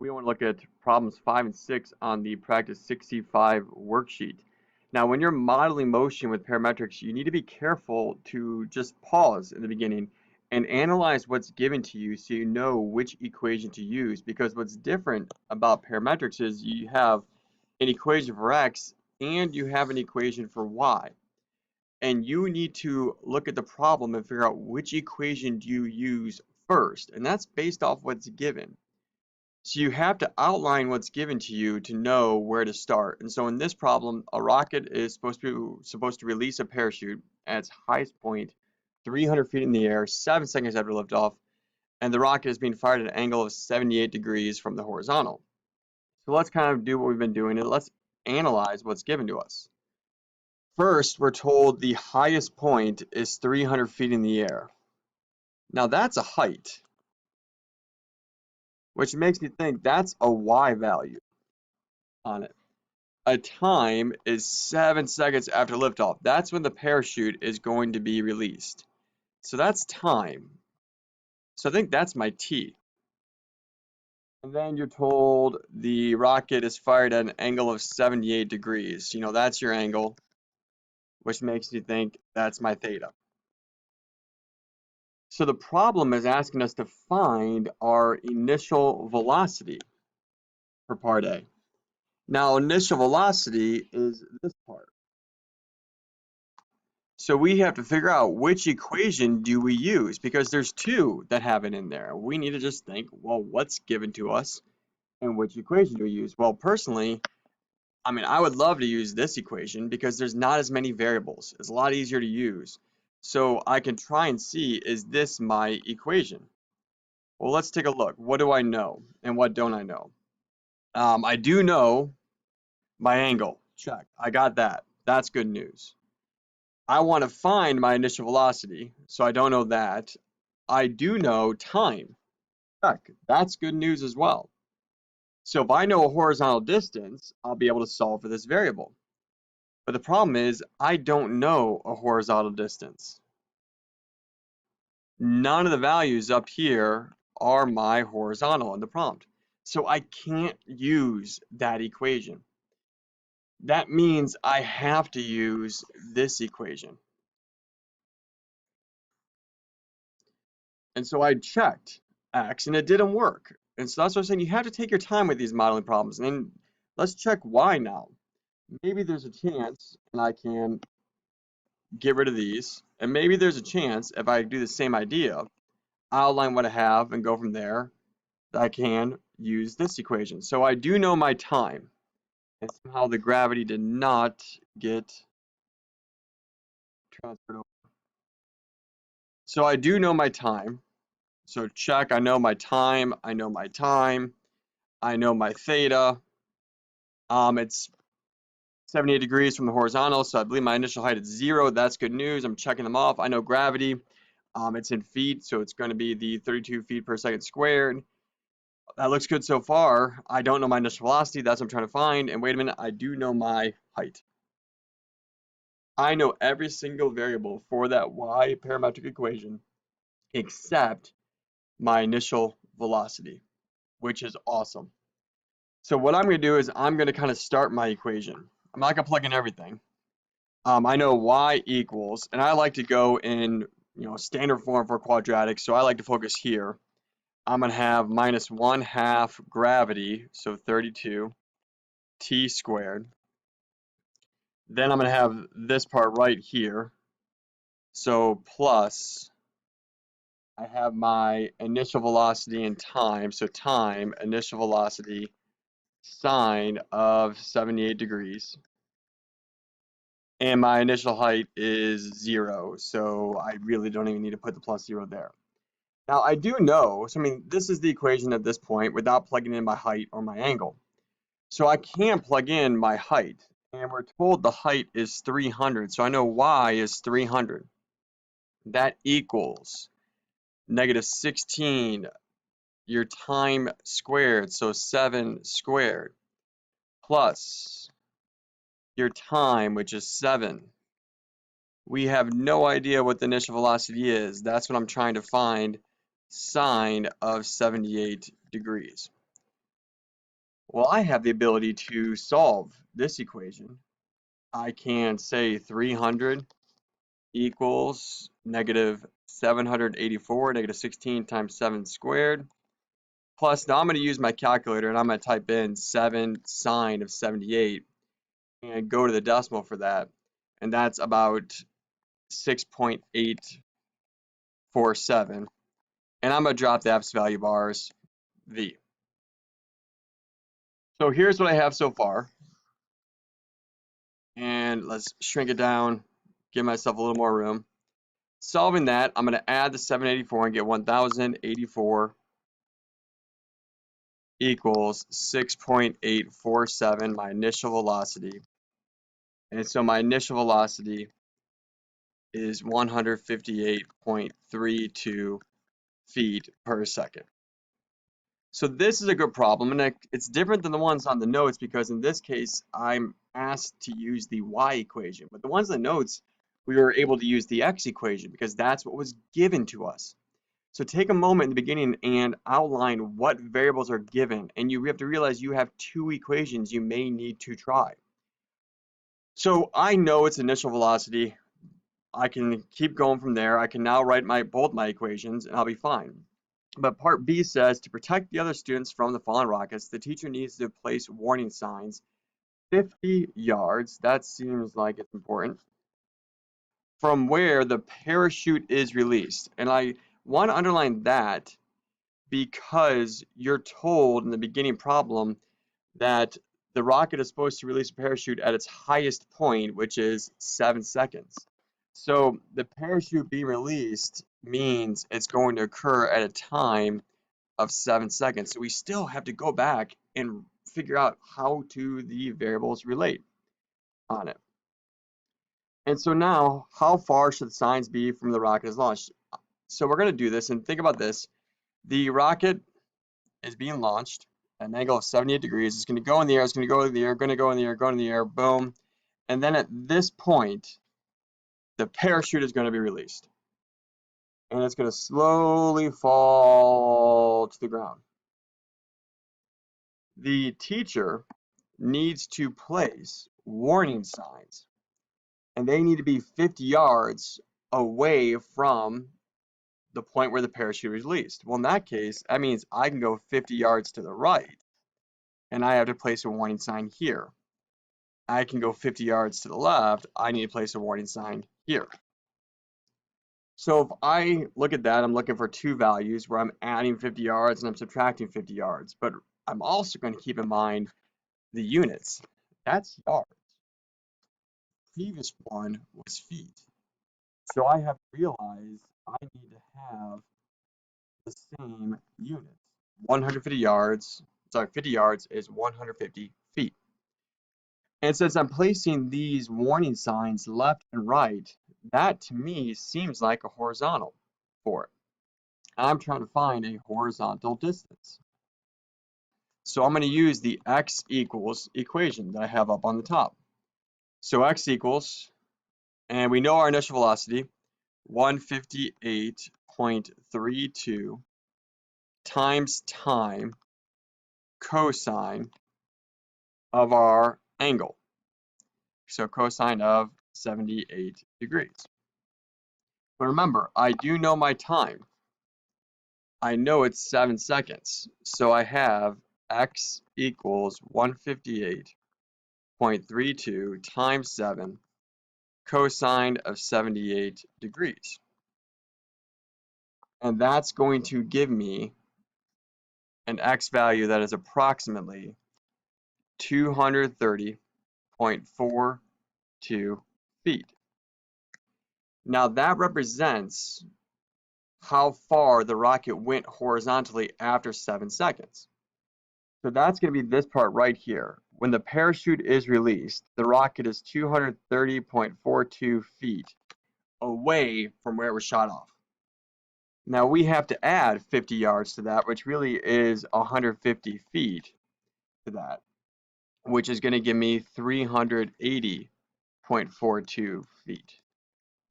we want to look at problems 5 and 6 on the practice 6C.5 worksheet. Now, when you're modeling motion with parametrics, you need to be careful to just pause in the beginning and analyze what's given to you so you know which equation to use, because what's different about parametrics is you have an equation for x and you have an equation for y. And you need to look at the problem and figure out which equation do you use first, and that's based off what's given. So you have to outline what's given to you to know where to start. And so in this problem, a rocket is supposed to release a parachute at its highest point, 300 feet in the air, 7 seconds after liftoff, and the rocket is being fired at an angle of 78 degrees from the horizontal. So let's kind of do what we've been doing, and let's analyze what's given to us. First, we're told the highest point is 300 feet in the air. Now that's a height, which makes me think that's a y value on it. A time is 7 seconds after liftoff. That's when the parachute is going to be released. So that's time. So I think that's my t. And then you're told the rocket is fired at an angle of 78 degrees. You know, that's your angle, which makes you think that's my theta. So the problem is asking us to find our initial velocity for part A. Now, initial velocity is this part. So we have to figure out which equation do we use, because there's two that have it in there. We need to just think, well, what's given to us and which equation do we use? Well, personally, I would love to use this equation because there's not as many variables. It's a lot easier to use. So I can try and see, is this my equation? Well, let's take a look. What do I know and what don't I know? I do know my angle. Check. I got that. That's good news. I want to find my initial velocity, so I don't know that. I do know time. Check. That's good news as well. So if I know a horizontal distance, I'll be able to solve for this variable. But the problem is, I don't know a horizontal distance. None of the values up here are my horizontal in the prompt. So I can't use that equation. That means I have to use this equation. And so I checked X and it didn't work. And so that's what I'm saying. You have to take your time with these modeling problems. And then let's check Y now. Maybe there's a chance and I can get rid of these. And maybe there's a chance if I do the same idea, outline what I have and go from there, that I can use this equation. So I do know my time. And somehow the gravity did not get transferred over. So I do know my time. So check, I know my time, I know my time, I know my theta. It's 78 degrees from the horizontal, so I believe my initial height is 0. That's good news. I'm checking them off. I know gravity. It's in feet, so it's going to be the 32 feet per second squared. That looks good so far. I don't know my initial velocity. That's what I'm trying to find. And wait a minute, I do know my height. I know every single variable for that y parametric equation except my initial velocity, which is awesome. So what I'm going to do is I'm going to kind of start my equation. I'm not going to plug in everything. I know y equals, and I like to go in standard form for quadratic, so I like to focus here. I'm going to have minus 1/2 gravity, so 32 t squared. Then I'm going to have this part right here, so plus I have my initial velocity and time, so time, initial velocity, sine of 78 degrees. And my initial height is 0, so I really don't even need to put the plus 0 there. Now I do know, so this is the equation at this point without plugging in my height or my angle. So I can plug in my height, and we're told the height is 300, so I know y is 300. That equals -16 your time squared, so 7 squared, plus your time, which is 7. We have no idea what the initial velocity is. That's what I'm trying to find, sine of 78 degrees. Well, I have the ability to solve this equation. I can say 300 equals negative 784, negative 16 times 7 squared. Plus, now I'm going to use my calculator and I'm going to type in 7 sine of 78 and go to the decimal for that. And that's about 6.847. And I'm going to drop the F's value bars, V. So here's what I have so far. And let's shrink it down, give myself a little more room. Solving that, I'm going to add the 784 and get 1084 equals 6.847, my initial velocity. And so my initial velocity is 158.32 feet per second. So this is a good problem, and it's different than the ones on the notes because in this case, I'm asked to use the y equation. But the ones on the notes, we were able to use the x equation because that's what was given to us. So take a moment in the beginning and outline what variables are given, and you have to realize you have two equations you may need to try. So I know its initial velocity. I can keep going from there. I can now write both my equations and I'll be fine. But part B says to protect the other students from the fallen rockets, the teacher needs to place warning signs 50 yards, that seems like it's important, from where the parachute is released. And I want to underline that because you're told in the beginning problem that the rocket is supposed to release a parachute at its highest point, which is 7 seconds. So the parachute being released means it's going to occur at a time of 7 seconds. So we still have to go back and figure out how the variables relate on it. And so now, how far should the signs be from the rocket is launched? So we're going to do this, and think about this. The rocket is being launched at an angle of 78 degrees. It's going to go in the air, it's going to go in the air, going to go in the air, going in the air, boom. And then at this point, the parachute is going to be released. And it's going to slowly fall to the ground. The teacher needs to place warning signs, and they need to be 50 yards away from the point where the parachute is released. Well, in that case, that means I can go 50 yards to the right, and I have to place a warning sign here. I can go 50 yards to the left, I need to place a warning sign here. So if I look at that, I'm looking for two values where I'm adding 50 yards and I'm subtracting 50 yards, but I'm also going to keep in mind the units. That's yards. Previous one was feet. So I have to realize I need to have the same units. 150 yards, sorry, 50 yards is 150 feet. And since I'm placing these warning signs left and right, that to me seems like a horizontal for it. I'm trying to find a horizontal distance. So I'm going to use the x equals equation that I have up on the top. So x equals, and we know our initial velocity, 158.32 times time cosine of our angle. So cosine of 78 degrees. But remember, I do know my time. I know it's 7 seconds. So I have x equals 158.32 times 7 cosine of 78 degrees. And that's going to give me an x value that is approximately 230.42 feet. Now that represents how far the rocket went horizontally after 7 seconds. So that's going to be this part right here. When the parachute is released, the rocket is 230.42 feet away from where it was shot off. Now we have to add 50 yards to that, which really is 150 feet to that, which is going to give me 380.42 feet.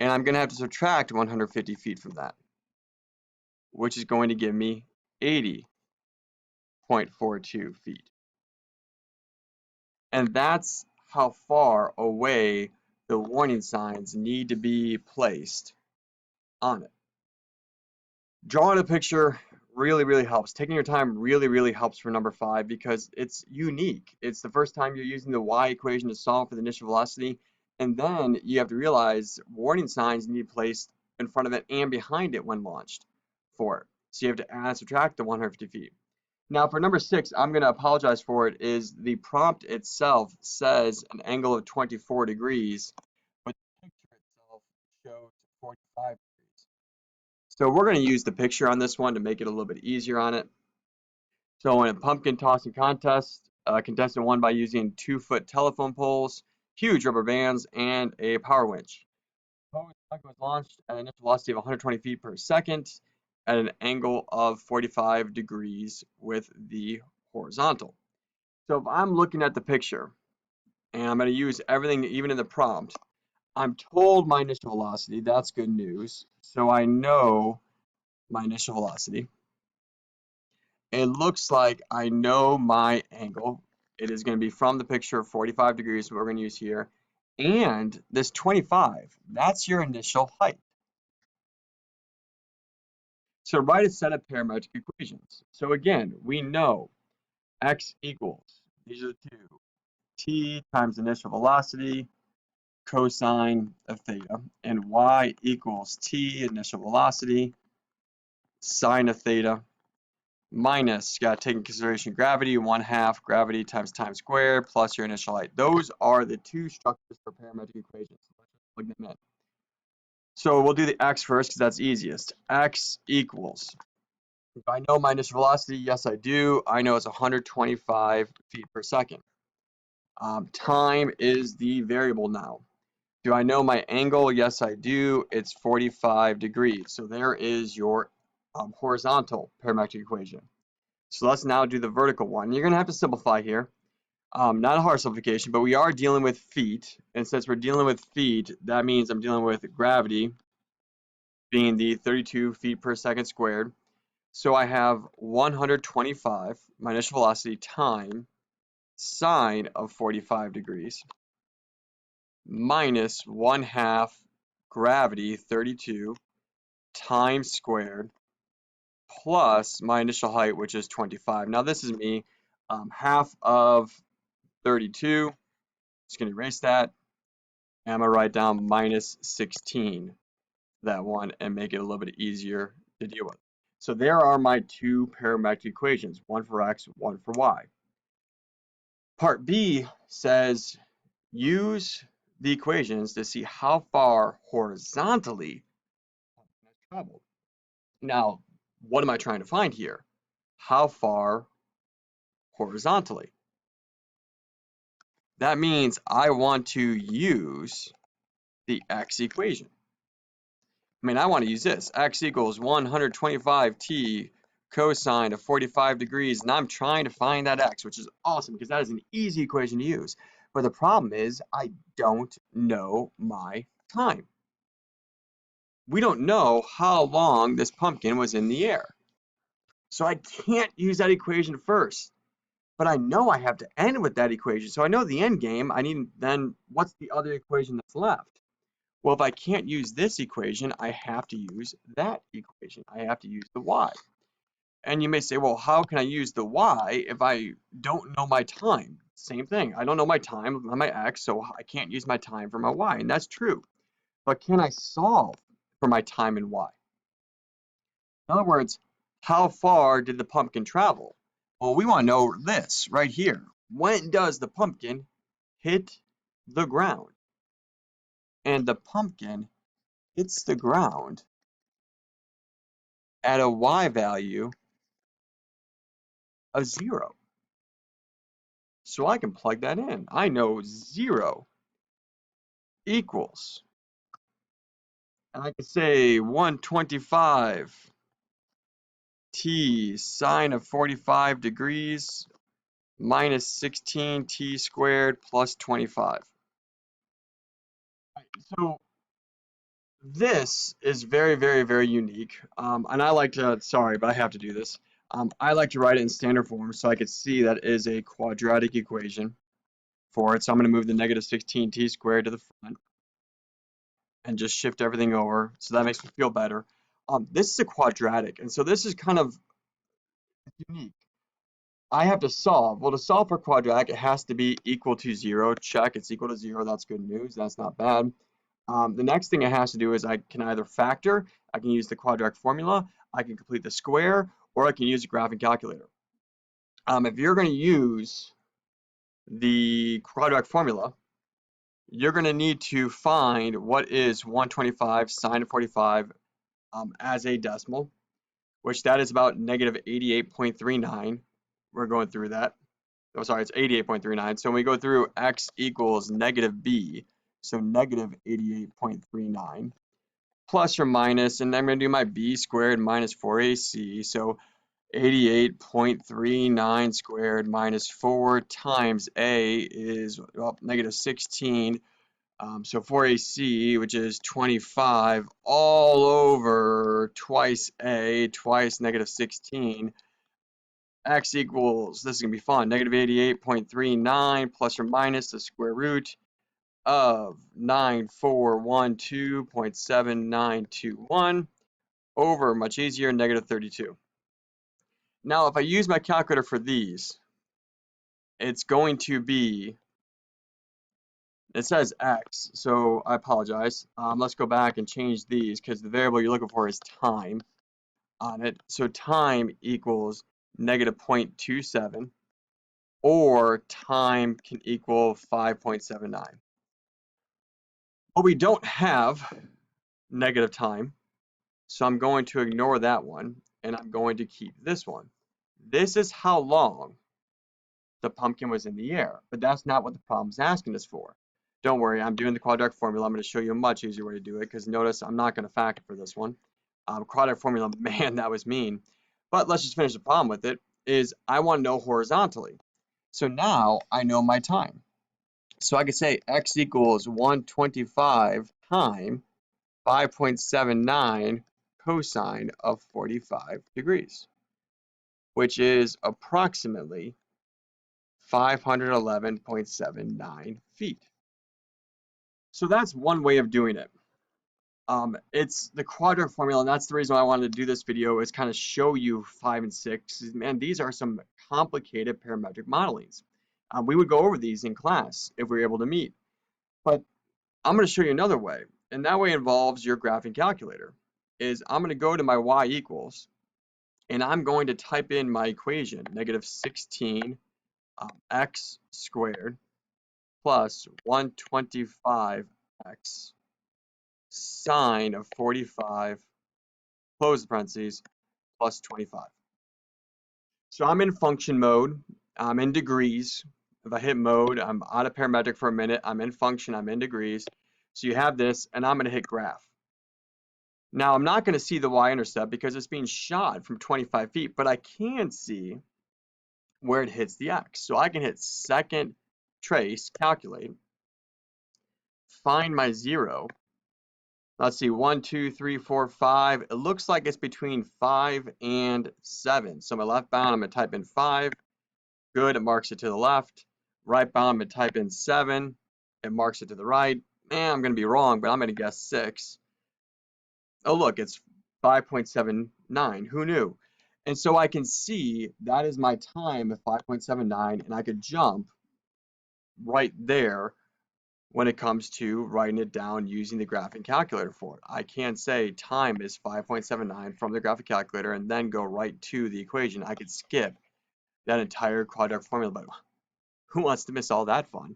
And I'm going to have to subtract 150 feet from that, which is going to give me 80.42 feet. And that's how far away the warning signs need to be placed on it. Drawing a picture really helps. Taking your time really helps for number 5 because it's unique. It's the first time you're using the y equation to solve for the initial velocity, and then you have to realize warning signs need placed in front of it and behind it when launched for it. So you have to add and subtract the 150 feet. Now for number 6, I'm going to apologize for it, is the prompt itself says an angle of 24 degrees, but the picture itself shows 45 degrees. So we're going to use the picture on this one to make it a little bit easier on it. So in a pumpkin tossing contest, a contestant won by using 2-foot telephone poles, huge rubber bands, and a power winch. The pumpkin was launched at an initial velocity of 120 feet per second at an angle of 45 degrees with the horizontal. So if I'm looking at the picture, and I'm going to use everything, even in the prompt, I'm told my initial velocity. That's good news. So I know my initial velocity. It looks like I know my angle. It is going to be from the picture 45 degrees, what we're going to use here. And this 25, that's your initial height. So write a set of parametric equations. So again, we know x equals, these are the two, t times initial velocity, cosine of theta, and y equals t initial velocity, sine of theta, minus, you got to take into consideration gravity, 1/2 gravity times time squared plus your initial height. Those are the two structures for parametric equations. Let's just plug them in. So we'll do the x first because that's easiest. X equals, if I know my initial velocity, yes I do. I know it's 125 feet per second. Time is the variable now. Do I know my angle? Yes I do. It's 45 degrees. So there is your horizontal parametric equation. So let's now do the vertical one. You're going to have to simplify here. Not a hard simplification, but we are dealing with feet. And since we're dealing with feet, that means I'm dealing with gravity being the 32 feet per second squared. So I have 125, my initial velocity, time sine of 45 degrees, minus 1/2 gravity, 32, times squared, plus my initial height, which is 25. Now this is me, half of 32, just going to erase that, and I'm going to write down minus 16, that one, and make it a little bit easier to deal with. So there are my two parametric equations, one for x, one for y. Part B says use the equations to see how far horizontally has traveled. Now, what am I trying to find here? How far horizontally? That means I want to use the x equation. I mean, I want to use this. X equals 125t cosine of 45 degrees, and I'm trying to find that x, which is awesome because that is an easy equation to use. But the problem is I don't know my time. We don't know how long this pumpkin was in the air. So I can't use that equation first. But I know I have to end with that equation. So I know the end game. I need then what's the other equation that's left? Well, if I can't use this equation, I have to use that equation. I have to use the y. And you may say, well, how can I use the y if I don't know my time? Same thing. I don't know my time on my x, so I can't use my time for my y. And that's true. But can I solve for my time and y? In other words, how far did the pumpkin travel? Well, we want to know this right here. When does the pumpkin hit the ground? And the pumpkin hits the ground at a y value of 0. So I can plug that in. I know 0 equals, and I can say 125 t sine of 45 degrees minus 16 t squared plus 25. So this is very unique. And I like to, sorry, but I have to do this. I like to write it in standard form so I could see that it is a quadratic equation. for it. So I'm going to move the negative 16t squared to the front and just shift everything over. So that makes me feel better. This is a quadratic, and so this is kind of unique. I have to solve. Well, to solve for quadratic, it has to be equal to 0. Check, it's equal to 0. That's good news. That's not bad. The next thing it has to do is I can either factor, I can use the quadratic formula, I can complete the square, or I can use a graphing calculator. If you're going to use the quadratic formula, you're going to need to find what is 125 sine of 45 as a decimal, which that is about negative 88.39. We're going through that. Oh, sorry, it's 88.39. So when we go through x equals negative b, so negative 88.39, plus or minus, and I'm going to do my b squared minus 4ac, so 88.39 squared minus 4 times a is, well, negative 16. So 4ac, which is 25, all over twice a, twice negative 16. X equals, this is going to be fun, negative 88.39 plus or minus the square root of 9412.7921 over, much easier, negative 32. Now, if I use my calculator for these, it's going to be, it says x, so I apologize. Let's go back and change these because the variable you're looking for is time on it. So time equals negative 0.27, or time can equal 5.79. But we don't have negative time, so I'm going to ignore that one, and I'm going to keep this one. This is how long the pumpkin was in the air, but that's not what the problem's asking us for. Don't worry, I'm doing the quadratic formula. I'm going to show you a much easier way to do it, because notice I'm not going to factor for this one. Quadratic formula, man, that was mean. But let's just finish the problem with it, is I want to know horizontally. So now I know my time. So I could say x equals 125 times 5.79 cosine of 45 degrees, which is approximately 511.79 feet. So that's one way of doing it. It's the quadratic formula, and that's the reason why I wanted to do this video, is kind of show you 5 and 6. Man, these are some complicated parametric modelings. We would go over these in class if we were able to meet. But I'm going to show you another way, and that way involves your graphing calculator. Is I'm going to go to my y equals, and I'm going to type in my equation, negative 16 x squared plus 125x sine of 45, close the parentheses, plus 25. So I'm in function mode, I'm in degrees. If I hit mode, I'm out of parametric for a minute, I'm in function, I'm in degrees. So you have this, and I'm going to hit graph. Now I'm not going to see the y-intercept because it's being shot from 25 feet, but I can see where it hits the x. So I can hit second trace, calculate, find my 0. Let's see, 1, 2, 3, 4, 5. It looks like it's between 5 and 7. So my left bound, I'm going to type in 5. Good, it marks it to the left. Right bound, I'm going to type in 7. It marks it to the right. I'm going to be wrong, but I'm going to guess 6. Oh, look, it's 5.79. Who knew? And so I can see that is my time at 5.79, and I could jump right there when it comes to writing it down using the graphing calculator for it. I can't say time is 5.79 from the graphic calculator and then go right to the equation. I could skip that entire quadratic formula, but who wants to miss all that fun?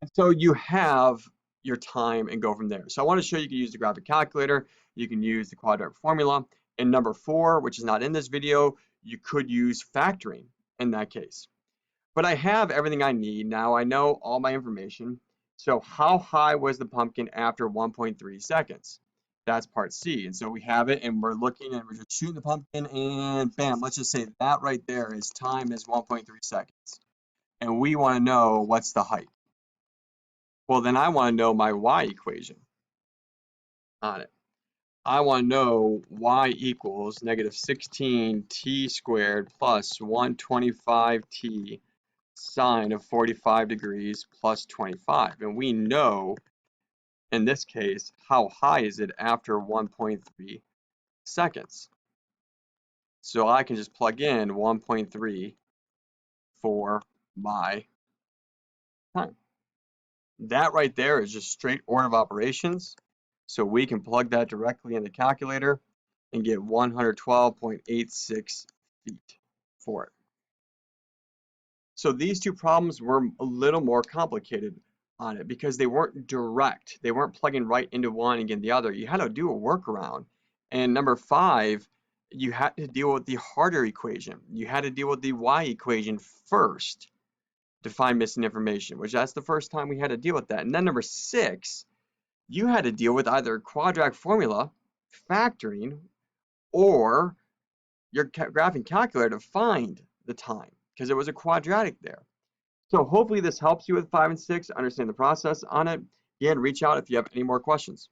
And so you have your time and go from there. So I want to show you can use the graphic calculator, you can use the quadratic formula. In number 4, which is not in this video, you could use factoring in that case. But I have everything I need. Now I know all my information. So how high was the pumpkin after 1.3 seconds? That's part C. And so we have it, and we're looking, and we're just shooting the pumpkin, and bam, let's just say that right there is time is 1.3 seconds. And we want to know what's the height. Well, then I want to know my y equation on it. I want to know y equals negative 16t squared plus 125t sine of 45 degrees plus 25. And we know, in this case, how high is it after 1.3 seconds. So I can just plug in 1.3 for my time. That right there is just straight order of operations. So we can plug that directly in the calculator and get 112.86 feet for it. So these two problems were a little more complicated on it because they weren't direct. They weren't plugging right into one and getting the other. You had to do a workaround. And number 5, you had to deal with the harder equation. You had to deal with the y equation first to find missing information, which that's the first time we had to deal with that. And then number 6, you had to deal with either quadratic formula, factoring, or your graphing calculator to find the time because there was a quadratic there. So hopefully this helps you with 5 and 6, understand the process on it. Again, reach out if you have any more questions.